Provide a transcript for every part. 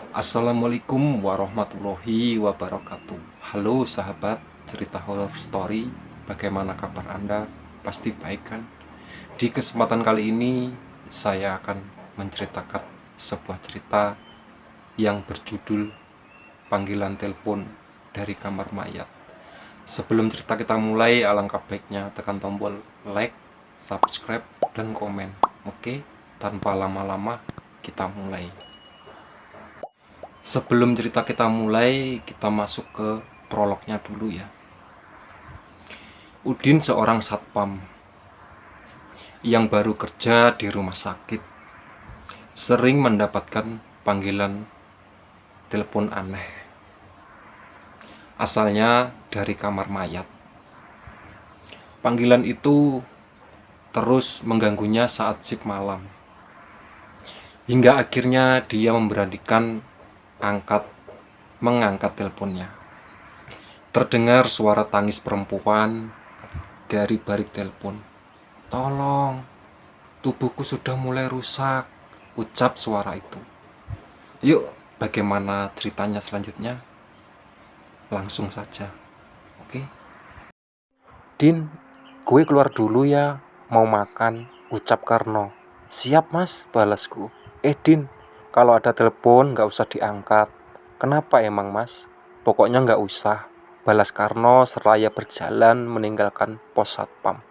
Assalamualaikum warahmatullahi wabarakatuh. Halo sahabat cerita horor story, bagaimana kabar Anda? Pasti baik kan? Di kesempatan kali ini saya akan menceritakan sebuah cerita yang berjudul Panggilan Telepon dari Kamar Mayat. Sebelum cerita kita mulai, alangkah baiknya tekan tombol like, subscribe, dan komen. Oke, tanpa lama-lama kita mulai. Sebelum cerita kita mulai, kita masuk ke prolognya dulu ya. Udin seorang satpam yang baru kerja di rumah sakit, sering mendapatkan panggilan telepon aneh. Asalnya dari kamar mayat. Panggilan itu terus mengganggunya saat shift malam. Hingga akhirnya dia memberanikan mengangkat teleponnya. Terdengar suara tangis perempuan dari balik telepon. "Tolong, tubuhku sudah mulai rusak," ucap suara itu. Yuk, bagaimana ceritanya selanjutnya? Langsung saja. Oke. "Din, gue keluar dulu ya, mau makan," ucap Karno. "Siap mas," balasku. Din, kalau ada telepon gak usah diangkat." "Kenapa emang mas?" "Pokoknya gak usah," balas Karno seraya berjalan meninggalkan pos satpam.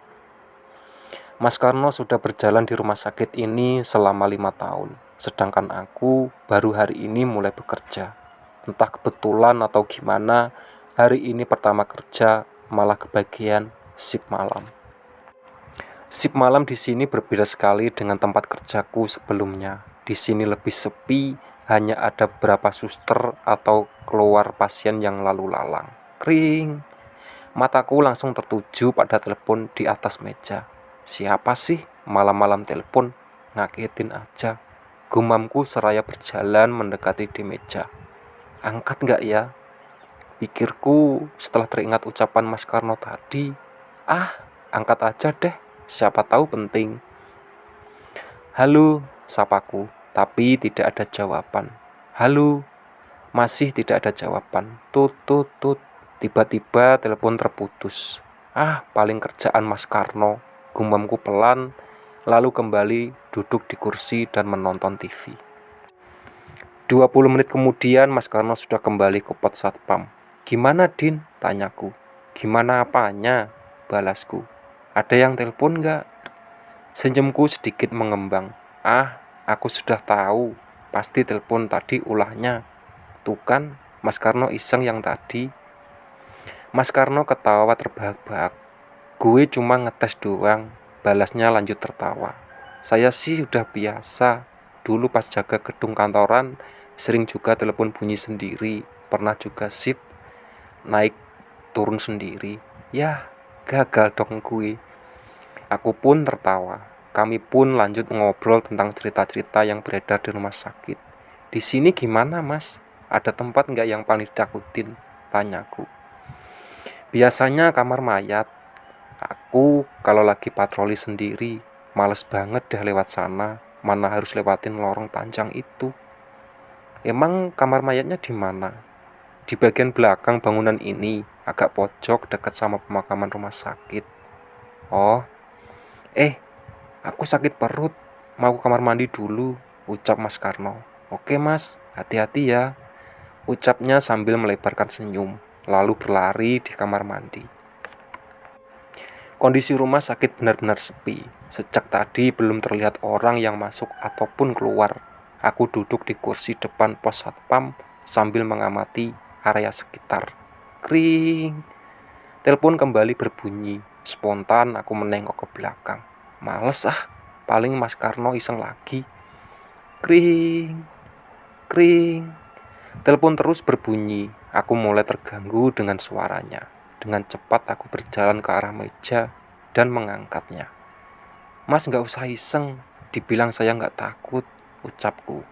Mas Karno sudah berjalan di rumah sakit ini selama 5 tahun, sedangkan aku baru hari ini mulai bekerja. Entah kebetulan atau gimana, hari ini pertama kerja malah kebagian shift malam. Shift malam di sini berbeda sekali dengan tempat kerjaku sebelumnya. Di sini lebih sepi, hanya ada beberapa suster atau keluar pasien yang lalu lalang. Kring. Mataku langsung tertuju pada telepon di atas meja. Siapa sih malam-malam telepon? Ngagetin aja. Gumamku seraya berjalan mendekati di meja. Angkat gak ya? Pikirku setelah teringat ucapan Mas Karno tadi. Angkat aja deh. Siapa tahu penting. "Halo," sapaku, tapi tidak ada jawaban. "Halo." Masih tidak ada jawaban. Tut tut tut. Tiba-tiba telepon terputus. Paling kerjaan Mas Karno. Gumamku pelan, lalu kembali duduk di kursi dan menonton TV. 20 menit kemudian Mas Karno sudah kembali ke pos satpam. "Gimana Din?" tanyaku. "Gimana apanya?" balasku. "Ada yang telepon gak?" Senyumku sedikit mengembang. Aku sudah tahu. Pasti telepon tadi ulahnya. Tuh kan, Mas Karno iseng yang tadi." Mas Karno ketawa terbahak-bahak. "Gue cuma ngetes doang," balasnya lanjut tertawa. "Saya sih udah biasa. Dulu pas jaga gedung kantoran, sering juga telepon bunyi sendiri. Pernah juga shift, naik turun sendiri. Ya, gagal dong gue." Aku pun tertawa. Kami pun lanjut ngobrol tentang cerita-cerita yang beredar di rumah sakit. "Di sini gimana mas? Ada tempat nggak yang paling ditakutin?" tanyaku. "Biasanya kamar mayat. Aku kalau lagi patroli sendiri, males banget deh lewat sana. Mana harus lewatin lorong panjang itu." "Emang kamar mayatnya di mana?" "Di bagian belakang bangunan ini, agak pojok dekat sama pemakaman rumah sakit." "Oh, aku sakit perut, mau ke kamar mandi dulu," ucap Mas Karno. "Oke mas, hati-hati ya," ucapnya sambil melebarkan senyum, lalu berlari di kamar mandi. Kondisi rumah sakit benar-benar sepi. Sejak tadi belum terlihat orang yang masuk ataupun keluar. Aku duduk di kursi depan pos satpam sambil mengamati area sekitar. Kring. Telepon kembali berbunyi. Spontan aku menengok ke belakang. Males paling Mas Karno iseng lagi. Kring. Kring. Telepon terus berbunyi. Aku mulai terganggu dengan suaranya. Dengan cepat aku berjalan ke arah meja dan mengangkatnya. "Mas gak usah iseng, dibilang saya gak takut," ucapku.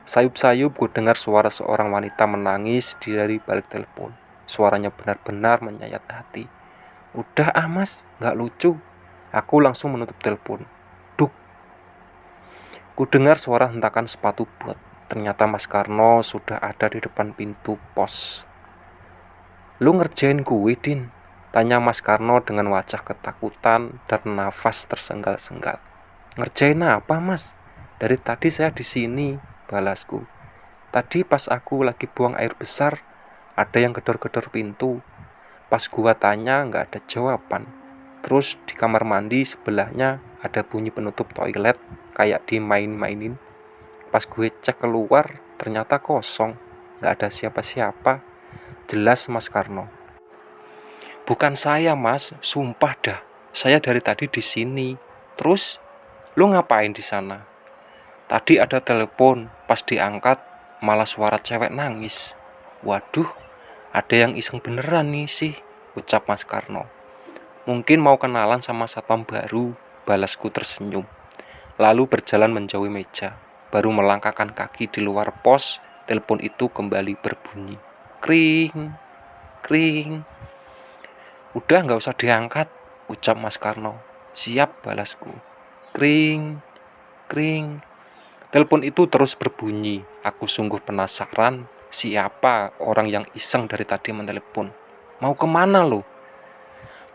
Sayup-sayup ku dengar suara seorang wanita menangis dari balik telepon. Suaranya benar-benar menyayat hati. "Udah mas, gak lucu." Aku langsung menutup telepon. Duk. Ku dengar suara hentakan sepatu bot. ternyata Mas Karno sudah ada di depan pintu pos. "Lu ngerjain kuwi, Din?" tanya Mas Karno dengan wajah ketakutan dan nafas tersenggal-senggal. "Ngerjain apa, Mas? Dari tadi saya di sini," balasku. "Tadi pas aku lagi buang air besar, ada yang gedor-gedor pintu. Pas gua tanya nggak ada jawaban. Terus di kamar mandi sebelahnya ada bunyi penutup toilet kayak dimain-mainin. Pas gue cek keluar ternyata kosong, nggak ada siapa-siapa. Jelas Mas Karno." "Bukan saya, Mas, sumpah dah. Saya dari tadi di sini. Terus lu ngapain di sana?" "Tadi ada telepon, pas diangkat malah suara cewek nangis." "Waduh, ada yang iseng beneran nih sih," ucap Mas Karno. "Mungkin mau kenalan sama satpam baru," balasku tersenyum. Lalu berjalan menjauhi meja. Baru melangkahkan kaki di luar pos, telepon itu kembali berbunyi. Kring, kring. "Udah nggak usah diangkat," ucap Mas Karno. "Siap," balasku. Kring, kring. Telepon itu terus berbunyi. Aku sungguh penasaran siapa orang yang iseng dari tadi mentelepon. "Mau kemana lo?"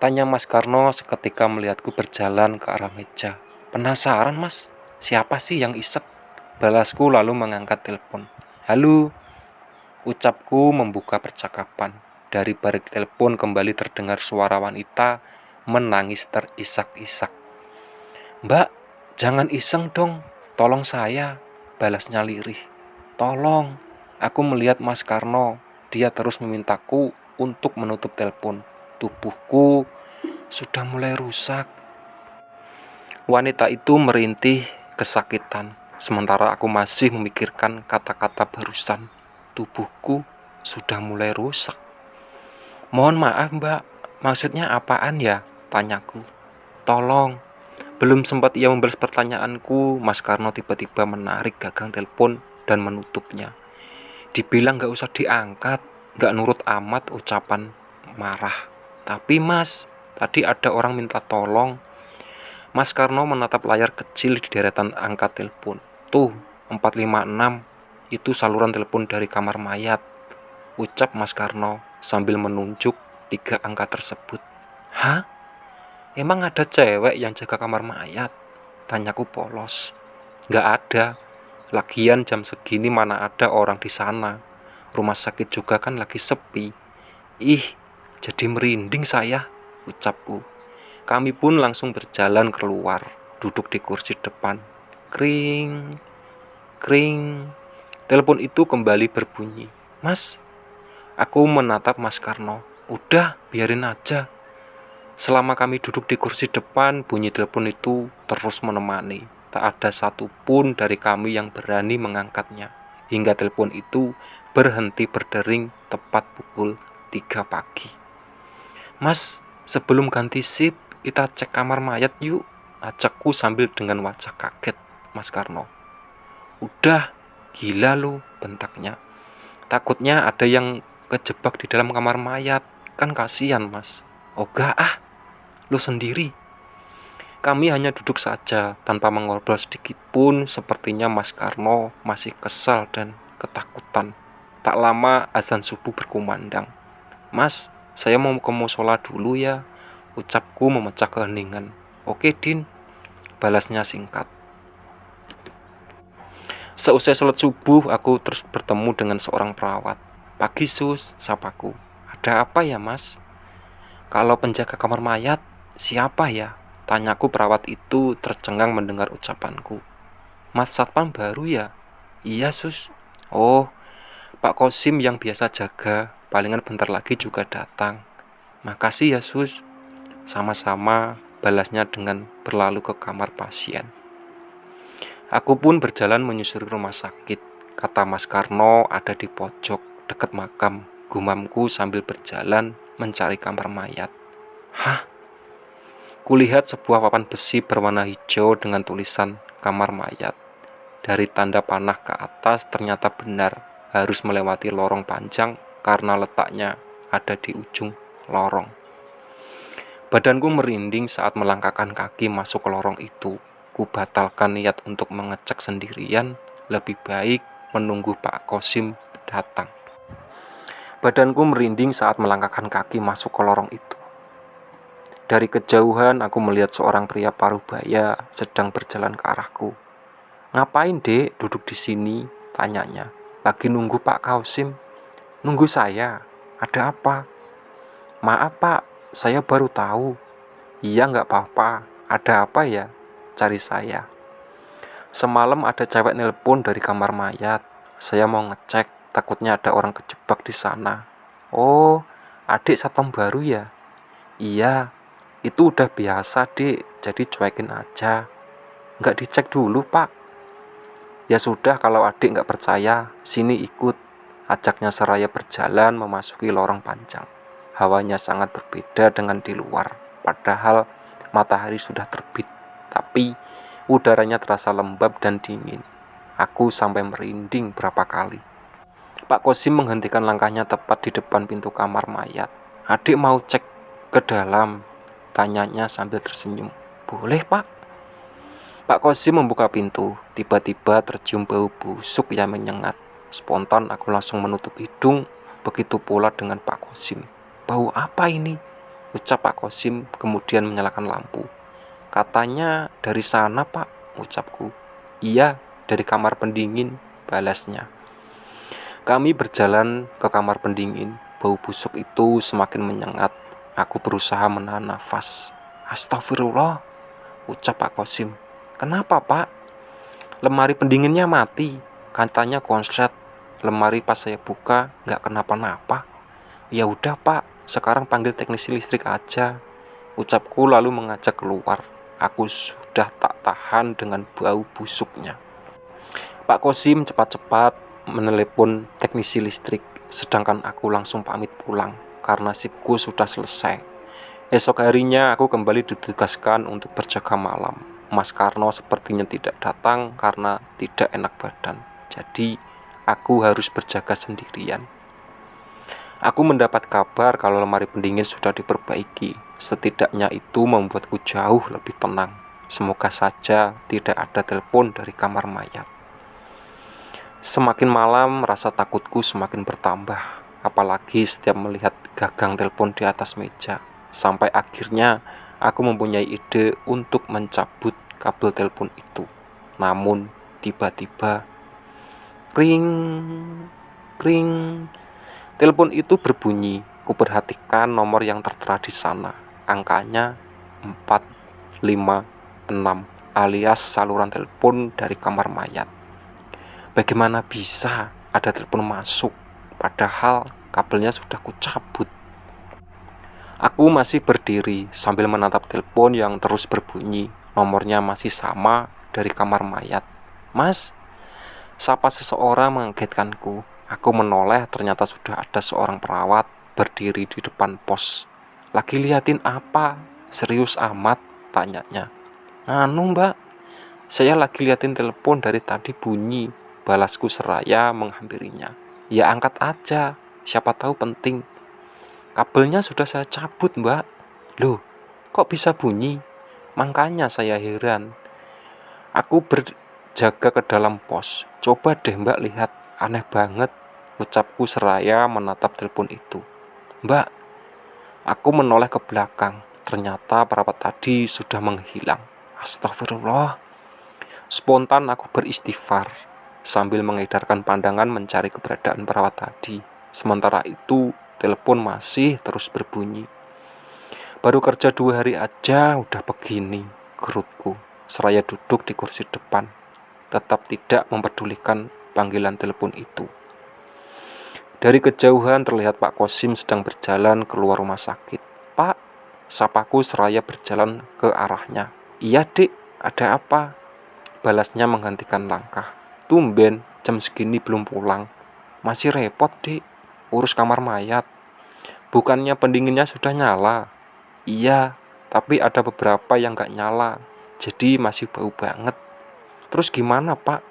tanya Mas Karno seketika melihatku berjalan ke arah meja. "Penasaran, Mas, siapa sih yang iseng?" balasku lalu mengangkat telepon. "Halo," ucapku membuka percakapan. Dari balik telepon kembali terdengar suara wanita menangis terisak-isak. "Mbak, jangan iseng dong, tolong saya," balasnya lirih. "Tolong." Aku melihat Mas Karno. Dia terus memintaku untuk menutup telepon. Tubuhku sudah mulai rusak. Wanita itu merintih kesakitan, sementara aku masih memikirkan kata-kata barusan. Tubuhku sudah mulai rusak. "Mohon maaf, Mbak, maksudnya apaan ya?" tanyaku. "Tolong." Belum sempat ia membalas pertanyaanku, Mas Karno tiba-tiba menarik gagang telepon dan menutupnya. Dibilang gak usah diangkat, gak nurut amat ucapan marah. "Tapi Mas, tadi ada orang minta tolong." Mas Karno menatap layar kecil di deretan angka telepon. "Tuh, 456, itu saluran telepon dari kamar mayat," ucap Mas Karno sambil menunjuk 3 angka tersebut. "Hah? Emang ada cewek yang jaga kamar mayat?" tanyaku polos. "Gak ada. Lagian jam segini mana ada orang di sana. Rumah sakit juga kan lagi sepi." "Ih, jadi merinding saya," ucapku. Kami pun langsung berjalan keluar, duduk di kursi depan. Kring, kring. Telepon itu kembali berbunyi. "Mas," aku menatap Mas Karno. "Udah, biarin aja." Selama kami duduk di kursi depan, bunyi telepon itu terus menemani. Tak ada satupun dari kami yang berani mengangkatnya. Hingga telepon itu berhenti berdering tepat pukul 3 pagi. "Mas, sebelum ganti shift, kita cek kamar mayat yuk," ajakku sambil dengan wajah kaget Mas Karno. "Udah, gila lu," bentaknya. "Takutnya ada yang kejebak di dalam kamar mayat, kan kasihan, Mas." "Ogah ah, lu sendiri." Kami hanya duduk saja tanpa mengobrol sedikit pun. Sepertinya Mas Karno masih kesal dan ketakutan. Tak lama azan subuh berkumandang. "Mas, saya mau ke musola dulu ya," ucapku memecah keheningan. "Oke, Din," balasnya singkat. Seusai sholat subuh, aku terus bertemu dengan seorang perawat. "Pagi, Sus," sapaku. "Ada apa ya, Mas?" "Kalau penjaga kamar mayat, siapa ya?" tanyaku. Perawat itu tercengang mendengar ucapanku. "Mas satpam baru ya?" "Iya, Sus." "Oh, Pak Kosim yang biasa jaga, palingan bentar lagi juga datang." "Makasih ya, Sus." "Sama-sama," balasnya dengan berlalu ke kamar pasien. Aku pun berjalan menyusuri rumah sakit. Kata Mas Karno ada di pojok dekat makam, gumamku sambil berjalan mencari kamar mayat. "Hah?" Kulihat sebuah papan besi berwarna hijau dengan tulisan kamar mayat. Dari tanda panah ke atas ternyata benar harus melewati lorong panjang karena letaknya ada di ujung lorong. Badanku merinding saat melangkahkan kaki masuk ke lorong itu. Ku batalkan niat untuk mengecek sendirian. Lebih baik menunggu Pak Kosim datang. Badanku merinding saat melangkahkan kaki masuk ke lorong itu. Dari kejauhan aku melihat seorang pria parubaya sedang berjalan ke arahku. "Ngapain, Dek, duduk di sini?" tanyanya. "Lagi nunggu Pak Kosim." "Nunggu saya? Ada apa?" "Maaf, Pak, saya baru tahu." "Iya, nggak apa-apa. Ada apa ya? Cari saya." "Semalam ada cewek nelpon dari kamar mayat. Saya mau ngecek, takutnya ada orang kejebak di sana." "Oh, adik satpam baru ya?" "Iya, itu udah biasa, Dek, jadi cuekin aja." "Nggak dicek dulu, Pak." "Ya sudah, kalau adik nggak percaya, sini ikut." Ajaknya seraya berjalan memasuki lorong panjang. Hawanya sangat berbeda dengan di luar, padahal matahari sudah terbit. Tapi udaranya terasa lembab dan dingin. Aku sampai merinding berapa kali. Pak Kosim menghentikan langkahnya tepat di depan pintu kamar mayat. "Adik mau cek ke dalam?" tanyanya sambil tersenyum. "Boleh, Pak." Pak Kosim membuka pintu. Tiba-tiba tercium bau busuk yang menyengat. Spontan aku langsung menutup hidung. Begitu pula dengan Pak Kosim. "Bau apa ini?" ucap Pak Kosim kemudian menyalakan lampu. "Katanya dari sana, Pak," ucapku. "Iya, dari kamar pendingin," balasnya. Kami berjalan ke kamar pendingin. Bau busuk itu semakin menyengat. Aku berusaha menahan nafas. "Astagfirullah," ucap Pak Kosim. "Kenapa, Pak?" "Lemari pendinginnya mati. Katanya konslet. Lemari pas saya buka nggak kenapa-napa." "Ya udah, Pak, sekarang panggil teknisi listrik aja," ucapku lalu mengajak keluar. Aku sudah tak tahan dengan bau busuknya. Pak Kosim cepat-cepat menelepon teknisi listrik, sedangkan aku langsung pamit pulang karena sipku sudah selesai. Esok harinya aku kembali ditugaskan untuk berjaga malam. Mas Karno sepertinya tidak datang karena tidak enak badan. Jadi aku harus berjaga sendirian. Aku mendapat kabar kalau lemari pendingin sudah diperbaiki. Setidaknya itu membuatku jauh lebih tenang. Semoga saja tidak ada telepon dari kamar mayat. Semakin malam, rasa takutku semakin bertambah. Apalagi setiap melihat gagang telepon di atas meja. Sampai akhirnya aku mempunyai ide untuk mencabut kabel telepon itu. Namun tiba-tiba ring, ring. Telepon itu berbunyi. Kuperhatikan nomor yang tertera di sana. Angkanya 456 alias saluran telepon dari kamar mayat. Bagaimana bisa ada telepon masuk, padahal kabelnya sudah kucabut? Aku masih berdiri sambil menatap telepon yang terus berbunyi. Nomornya masih sama dari kamar mayat. "Mas," sapa seseorang mengagetkanku. Aku menoleh, ternyata sudah ada seorang perawat berdiri di depan pos. "Lagi liatin apa? Serius amat?" tanyanya. "Anu, Mbak, saya lagi liatin telepon dari tadi bunyi," balasku seraya menghampirinya. "Ya angkat aja, siapa tahu penting." "Kabelnya sudah saya cabut, Mbak." "Loh, kok bisa bunyi?" Makanya saya heran. Aku berjaga ke dalam pos. "Coba deh Mbak lihat, aneh banget," ucapku seraya menatap telepon itu. "Mbak," aku menoleh ke belakang. Ternyata perawat tadi sudah menghilang. Astagfirullah. Spontan aku beristighfar sambil mengedarkan pandangan mencari keberadaan perawat tadi. Sementara itu, telepon masih terus berbunyi. "Baru kerja 2 hari aja udah begini," gerutku, seraya duduk di kursi depan, tetap tidak mempedulikan panggilan telepon itu. Dari kejauhan terlihat Pak Kosim sedang berjalan keluar rumah sakit. "Pak," sapaku seraya berjalan ke arahnya. "Iya, Dik, ada apa?" balasnya menghentikan langkah. "Tumben, jam segini belum pulang." "Masih repot, Dik, urus kamar mayat." "Bukannya pendinginnya sudah nyala?" "Iya, tapi ada beberapa yang gak nyala, jadi masih bau banget." "Terus gimana, Pak?"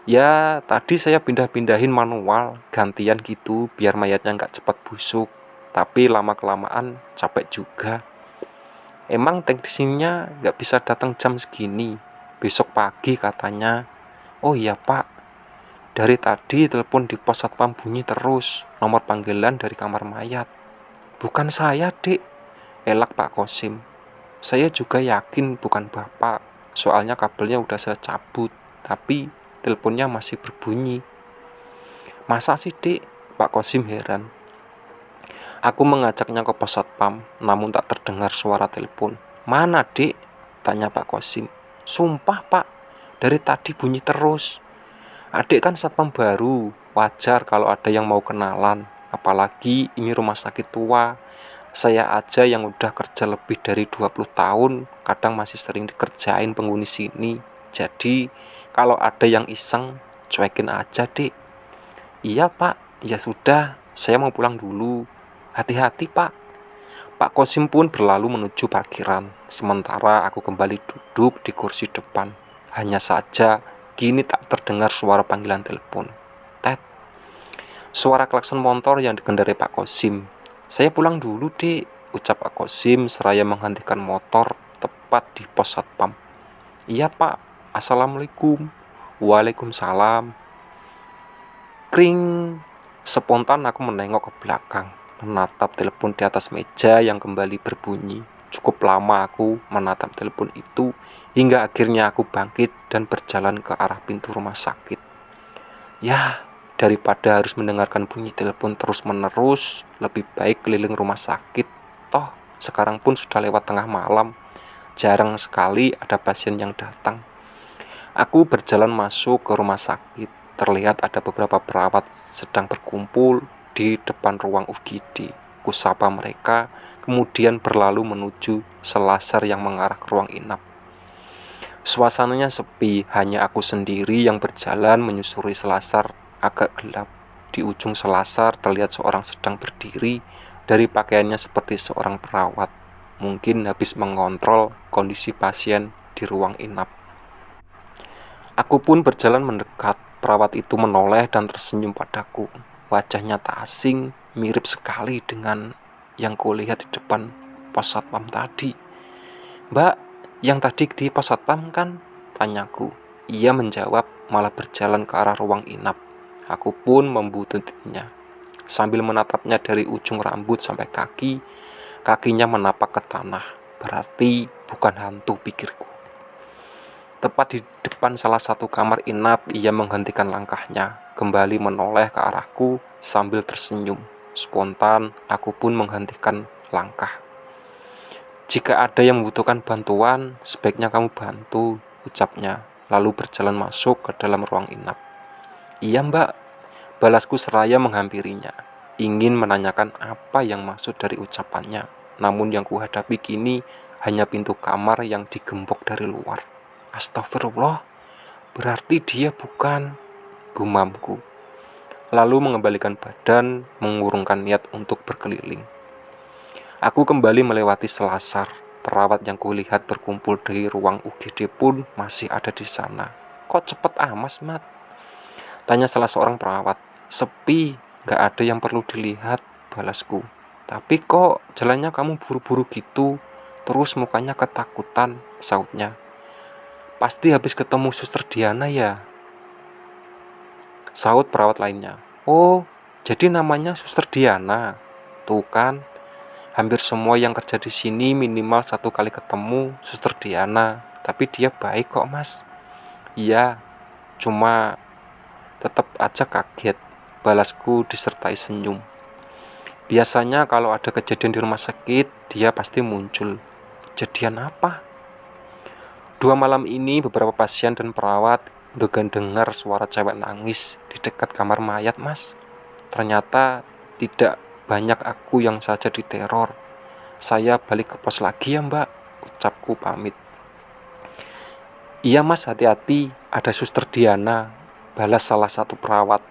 "Ya, tadi saya pindah-pindahin manual, gantian gitu, biar mayatnya gak cepat busuk. Tapi lama-kelamaan capek juga." "Emang teknisinya gak bisa datang jam segini? Besok pagi katanya." "Oh iya, Pak, Dari tadi telepon di pos satpam bunyi terus, nomor panggilan dari kamar mayat. Bukan saya, Dek, elak Pak Kosim. Saya juga yakin bukan Bapak, soalnya kabelnya udah saya cabut, tapi teleponnya masih berbunyi. Masa sih, Dek? Pak Kosim heran. Aku mengajaknya ke pos satpam, namun tak terdengar suara telepon. Mana, Dek? Tanya Pak Kosim. Sumpah, Pak, dari tadi bunyi terus. Adik kan satpam baru, wajar kalau ada yang mau kenalan. Apalagi ini rumah sakit tua. Saya aja yang udah kerja lebih dari 20 tahun, kadang masih sering dikerjain penghuni sini. Jadi, kalau ada yang iseng, cuekin aja, Dik. Iya, Pak. Ya sudah, saya mau pulang dulu. Hati-hati, Pak. Pak Kosim pun berlalu menuju parkiran. Sementara aku kembali duduk di kursi depan. Hanya saja, kini tak terdengar suara panggilan telepon. Tet. Suara klakson motor yang dikendarai Pak Kosim. Saya pulang dulu, Dik, ucap Pak Kosim seraya menghentikan motor tepat di pos satpam. Iya, Pak. Assalamualaikum. Waalaikumsalam. Kring. Spontan aku menengok ke belakang, menatap telepon di atas meja yang kembali berbunyi. Cukup lama aku menatap telepon itu hingga akhirnya aku bangkit dan berjalan ke arah pintu rumah sakit. Ya, daripada harus mendengarkan bunyi telepon terus-menerus, lebih baik keliling rumah sakit. Toh, sekarang pun sudah lewat tengah malam. Jarang sekali ada pasien yang datang. Aku berjalan masuk ke rumah sakit. Terlihat ada beberapa perawat sedang berkumpul di depan ruang UGD. Kusapa mereka, kemudian berlalu menuju selasar yang mengarah ke ruang inap. Suasananya sepi, hanya aku sendiri yang berjalan menyusuri selasar agak gelap. Di ujung selasar terlihat seorang sedang berdiri, dari pakaiannya seperti seorang perawat. Mungkin habis mengontrol kondisi pasien di ruang inap. Aku pun berjalan mendekat. Perawat itu menoleh dan tersenyum padaku. Wajahnya tak asing, mirip sekali dengan yang kulihat di depan pos satpam tadi. Mbak, yang tadi di pos satpam kan? Tanyaku. Ia menjawab, malah berjalan ke arah ruang inap. Aku pun membututinya. Sambil menatapnya dari ujung rambut sampai kaki, kakinya menapak ke tanah. Berarti bukan hantu, pikirku. Tepat di depan salah satu kamar inap, ia menghentikan langkahnya, kembali menoleh ke arahku sambil tersenyum. Spontan, aku pun menghentikan langkah. Jika ada yang membutuhkan bantuan, sebaiknya kamu bantu, ucapnya, lalu berjalan masuk ke dalam ruang inap. Iya, Mbak, balasku seraya menghampirinya, ingin menanyakan apa yang maksud dari ucapannya. Namun yang kuhadapi kini hanya pintu kamar yang digembok dari luar. Astagfirullah, berarti dia bukan, gumamku. Lalu mengembalikan badan, mengurungkan niat untuk berkeliling. Aku kembali melewati selasar. Perawat yang kulihat berkumpul di ruang UGD pun masih ada di sana. Kok cepet amat, Mat? Tanya salah seorang perawat. Sepi, gak ada yang perlu dilihat, balasku. Tapi kok jalannya kamu buru-buru gitu, terus mukanya ketakutan, sautnya. Pasti habis ketemu Suster Diana ya? Saut perawat lainnya. Oh, jadi namanya Suster Diana. Tuh kan, hampir semua yang kerja di sini minimal 1 kali ketemu Suster Diana. Tapi dia baik kok, Mas. Iya, cuma tetap aja kaget, balasku disertai senyum. Biasanya kalau ada kejadian di rumah sakit, dia pasti muncul. Kejadian apa? 2 malam ini beberapa pasien dan perawat dengar suara cewek nangis di dekat kamar mayat, Mas. Ternyata tidak banyak aku yang saja diteror. Saya balik ke pos lagi ya, Mbak, ucapku pamit. Iya, Mas, hati-hati, ada Suster Diana, balas salah satu perawat.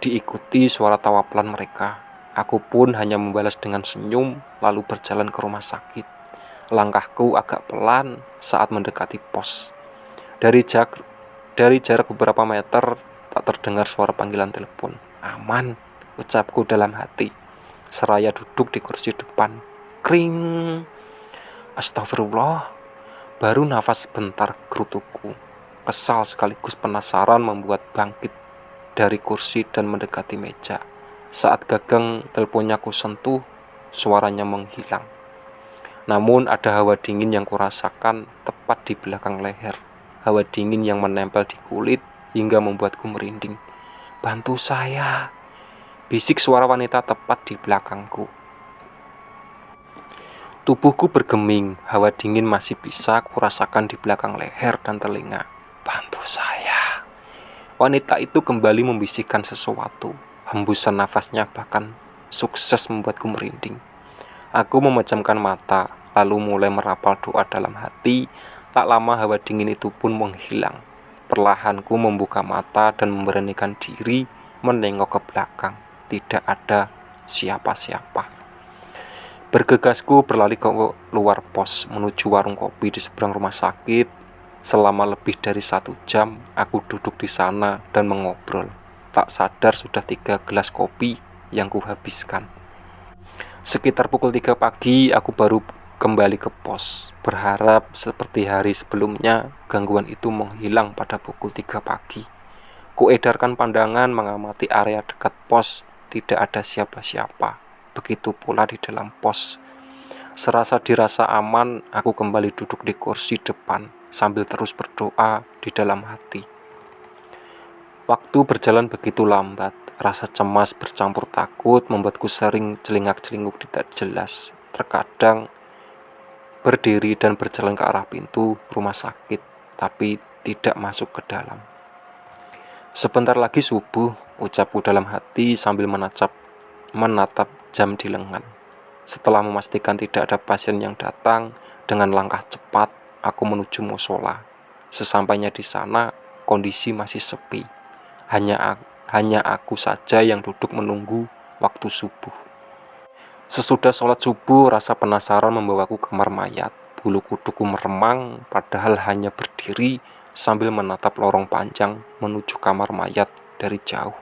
Diikuti suara tawa pelan mereka. Aku pun hanya membalas dengan senyum, lalu berjalan ke rumah sakit. Langkahku agak pelan saat mendekati pos. Dari jarak beberapa meter, tak terdengar suara panggilan telepon. Aman, ucapku dalam hati, seraya duduk di kursi depan. Kring. Astagfirullah. Baru nafas sebentar, gerutuku. Kesal sekaligus penasaran membuat bangkit dari kursi dan mendekati meja. Saat gagang teleponnya ku sentuh, suaranya menghilang. Namun ada hawa dingin yang kurasakan tepat di belakang leher. Hawa dingin yang menempel di kulit hingga membuatku merinding. "Bantu saya," bisik suara wanita tepat di belakangku. Tubuhku bergeming, hawa dingin masih bisa kurasakan di belakang leher dan telinga. "Bantu saya." Wanita itu kembali membisikkan sesuatu. Hembusan nafasnya bahkan sukses membuatku merinding. Aku memejamkan mata, lalu mulai merapal doa dalam hati. Tak lama hawa dingin itu pun menghilang. Perlahan ku membuka mata dan memberanikan diri menengok ke belakang. Tidak ada siapa-siapa. Bergegasku berlari ke luar pos menuju warung kopi di seberang rumah sakit. Selama lebih dari 1 jam, aku duduk di sana dan mengobrol. Tak sadar sudah 3 gelas kopi yang kuhabiskan. Sekitar pukul 3 pagi, aku baru kembali ke pos. Berharap seperti hari sebelumnya, gangguan itu menghilang pada pukul 3 pagi. Kuedarkan pandangan mengamati area dekat pos, tidak ada siapa-siapa. Begitu pula di dalam pos. Serasa dirasa aman, aku kembali duduk di kursi depan sambil terus berdoa di dalam hati. Waktu berjalan begitu lambat. Rasa cemas bercampur takut membuatku sering celingak-celinguk tidak jelas. Terkadang berdiri dan berjalan ke arah pintu rumah sakit, tapi tidak masuk ke dalam. Sebentar lagi subuh, ucapku dalam hati sambil menatap jam di lengan. Setelah memastikan tidak ada pasien yang datang, dengan langkah cepat aku menuju musola. Sesampainya di sana, kondisi masih sepi. Hanya aku saja yang duduk menunggu waktu subuh. Sesudah sholat subuh, rasa penasaran membawaku ke kamar mayat. Bulu kuduku meremang, padahal hanya berdiri sambil menatap lorong panjang menuju kamar mayat dari jauh.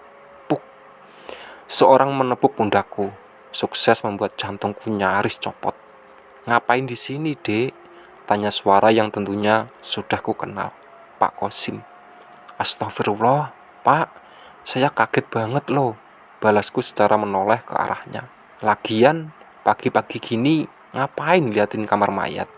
Puk! Seorang menepuk pundakku. Sukses membuat jantungku nyaris copot. "Ngapain di sini, Dek?" tanya suara yang tentunya sudah ku kenal. "Pak Kosim." "Astagfirullah, Pak. Saya kaget banget loh," balasku secara menoleh ke arahnya. "Lagian, pagi-pagi gini ngapain liatin kamar mayat?"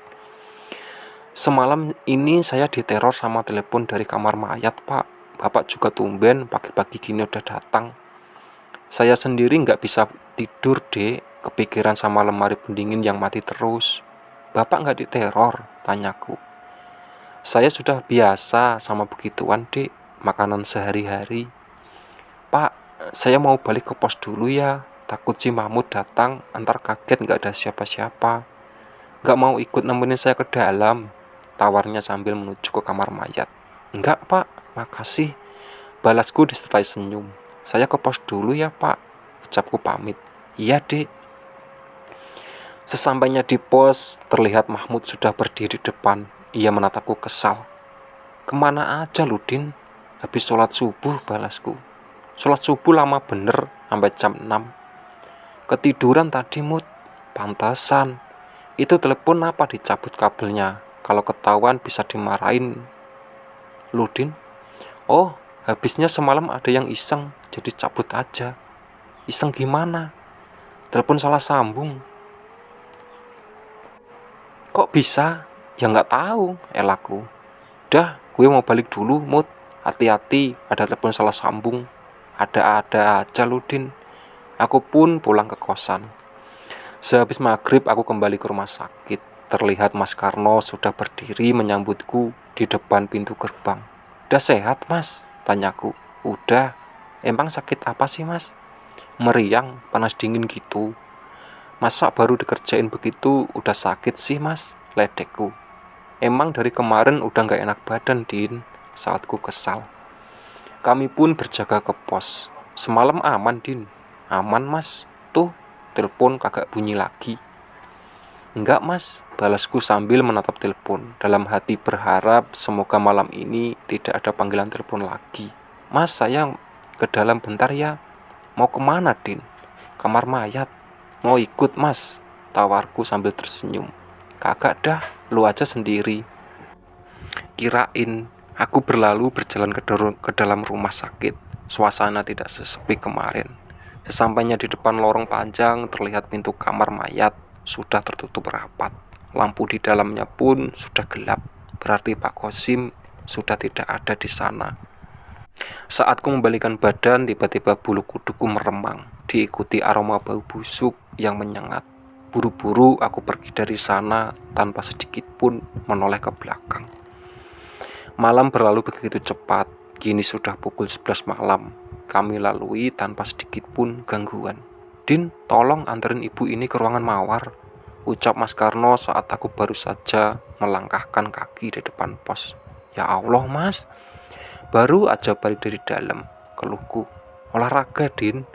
"Semalam ini saya diteror sama telepon dari kamar mayat, Pak. Bapak juga tumben pagi-pagi gini udah datang." "Saya sendiri nggak bisa tidur, Dek. Kepikiran sama lemari pendingin yang mati terus." "Bapak nggak diteror?" tanyaku. "Saya sudah biasa sama begituan, Dek. Makanan sehari-hari." "Pak, saya mau balik ke pos dulu ya. Takut si Mahmud datang, antar kaget nggak ada siapa-siapa." "Nggak mau ikut nemenin saya ke dalam?" tawarnya sambil menuju ke kamar mayat. "Enggak, Pak. Makasih," balasku disertai senyum. "Saya ke pos dulu ya, Pak," ucapku pamit. "Iya, Dek." Sesampainya di pos, terlihat Mahmud sudah berdiri di depan. Ia menatapku kesal. "Kemana aja lu, Din?" "Habis sholat subuh," balasku. "Sholat subuh lama bener, sampai jam 6. "Ketiduran tadi, Mut." "Pantasan. Itu telepon apa dicabut kabelnya? Kalau ketahuan bisa dimarahin lu, Din." "Oh, habisnya semalam ada yang iseng, jadi cabut aja." "Iseng gimana?" "Telepon salah sambung." "Kok bisa?" "Ya nggak tahu," elaku. "Dah, gue mau balik dulu, Mut. Hati-hati, ada telepon salah sambung." "Ada-ada aja lu, Din." Aku pun pulang ke kosan. Sehabis maghrib, aku kembali ke rumah sakit. Terlihat Mas Karno sudah berdiri menyambutku di depan pintu gerbang. "Udah sehat, Mas?" tanyaku. "Udah." "Emang sakit apa sih, Mas?" "Meriang, panas dingin gitu." "Masa baru dikerjain begitu udah sakit sih, Mas?" ledekku. "Emang dari kemarin udah gak enak badan, Din," saatku kesal. Kami pun berjaga ke pos. "Semalam aman, Din?" "Aman, Mas. Tuh, telepon kagak bunyi lagi." "Enggak, Mas," balasku sambil menatap telepon. Dalam hati berharap semoga malam ini tidak ada panggilan telepon lagi. "Mas, saya ke dalam bentar ya." "Mau kemana, Din?" "Kamar mayat." "Mau ikut, Mas?" tawarku sambil tersenyum. "Kagak dah, lu aja sendiri." Kirain. Aku berlalu berjalan ke dalam rumah sakit. suasana tidak sesepi kemarin. Sesampainya di depan lorong panjang, terlihat pintu kamar mayat sudah tertutup rapat. Lampu di dalamnya pun sudah gelap, berarti Pak Kosim sudah tidak ada di sana. Saat ku membalikan badan, tiba-tiba bulu kuduku meremang, diikuti aroma bau busuk yang menyengat. Buru-buru aku pergi dari sana tanpa sedikit pun menoleh ke belakang. Malam berlalu begitu cepat, kini sudah pukul 11 malam. Kami lalui tanpa sedikit pun gangguan. "Din, tolong anterin ibu ini ke ruangan mawar," ucap Mas Karno saat aku baru saja melangkahkan kaki di depan pos. "Ya Allah Mas, baru aja balik dari dalam," keluhku. "Olahraga Din,"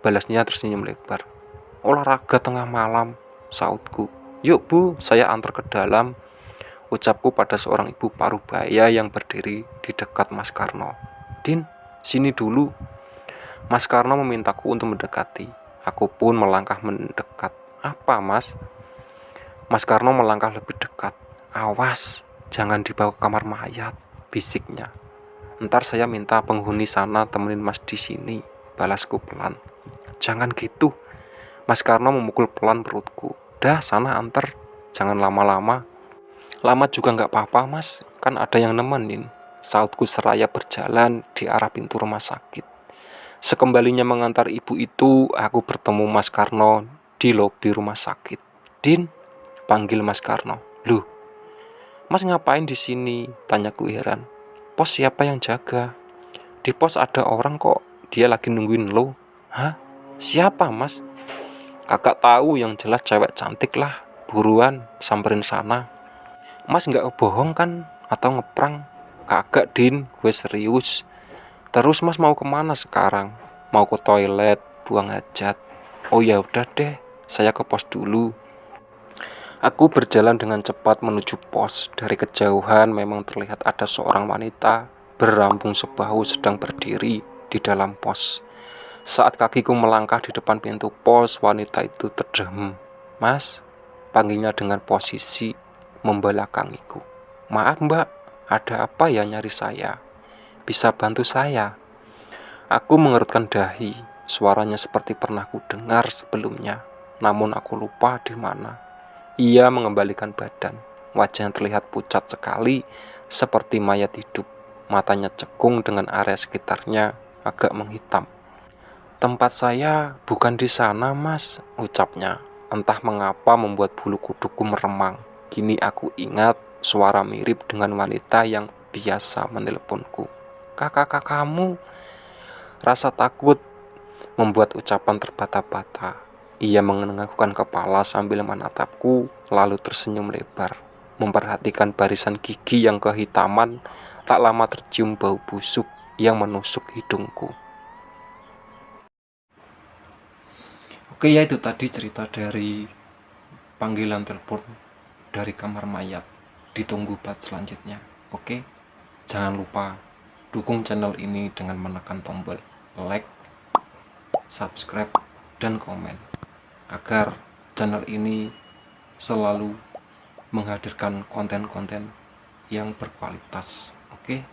balasnya tersenyum lebar. "Olahraga tengah malam," sautku. "Yuk Bu, saya antar ke dalam," ucapku pada seorang ibu paruh baya yang berdiri di dekat Mas Karno. "Din, sini dulu." Mas Karno memintaku untuk mendekati. Aku pun melangkah mendekat. "Apa Mas?" Mas Karno melangkah lebih dekat. "Awas, jangan dibawa ke kamar mayat," bisiknya. "Ntar saya minta penghuni sana temenin Mas di sini," balasku pelan. "Jangan gitu." Mas Karno memukul pelan perutku. "Dah, sana antar, jangan lama-lama." "Lama juga nggak apa-apa Mas, kan ada yang nemenin," sautku seraya berjalan di arah pintu rumah sakit. Sekembalinya mengantar ibu itu, aku bertemu Mas Karno di lobi rumah sakit. "Din," panggil Mas Karno. "Loh, Mas ngapain di sini?" tanyaku heran. "Pos siapa yang jaga?" "Di pos ada orang kok, dia lagi nungguin lo." "Hah? Siapa Mas?" "Kakak tahu, yang jelas cewek cantik lah. Buruan, samperin sana." "Mas nggak bohong kan? Atau ngeprank?" "Kagak Din, gue serius." "Terus Mas mau kemana sekarang?" "Mau ke toilet, buang hajat." "Oh ya udah deh, saya ke pos dulu." Aku berjalan dengan cepat menuju pos. Dari kejauhan memang terlihat ada seorang wanita berambung sebahu sedang berdiri di dalam pos. Saat kakiku melangkah di depan pintu pos, wanita itu terdehem. "Mas," panggilnya dengan posisi membelakangiku. "Maaf Mbak, ada apa ya nyari saya? Bisa bantu saya?" Aku mengerutkan dahi, suaranya seperti pernah ku dengar sebelumnya, namun aku lupa di mana. Ia mengembalikan badan, wajahnya terlihat pucat sekali, seperti mayat hidup. Matanya cekung dengan area sekitarnya agak menghitam. "Tempat saya bukan di sana Mas," ucapnya. Entah mengapa membuat bulu kuduku meremang. Kini aku ingat suara mirip dengan wanita yang biasa menelponku. "Kakak kamu." Rasa takut membuat ucapan terbata-bata. Ia menganggukkan kepala sambil menatapku, lalu tersenyum lebar, memperhatikan barisan gigi yang kehitaman. Tak lama tercium bau busuk yang menusuk hidungku. Oke ya, itu tadi cerita dari panggilan telepon dari kamar mayat. Ditunggu part selanjutnya. Oke, jangan lupa dukung channel ini dengan menekan tombol like, subscribe, dan komen agar channel ini selalu menghadirkan konten-konten yang berkualitas. Oke.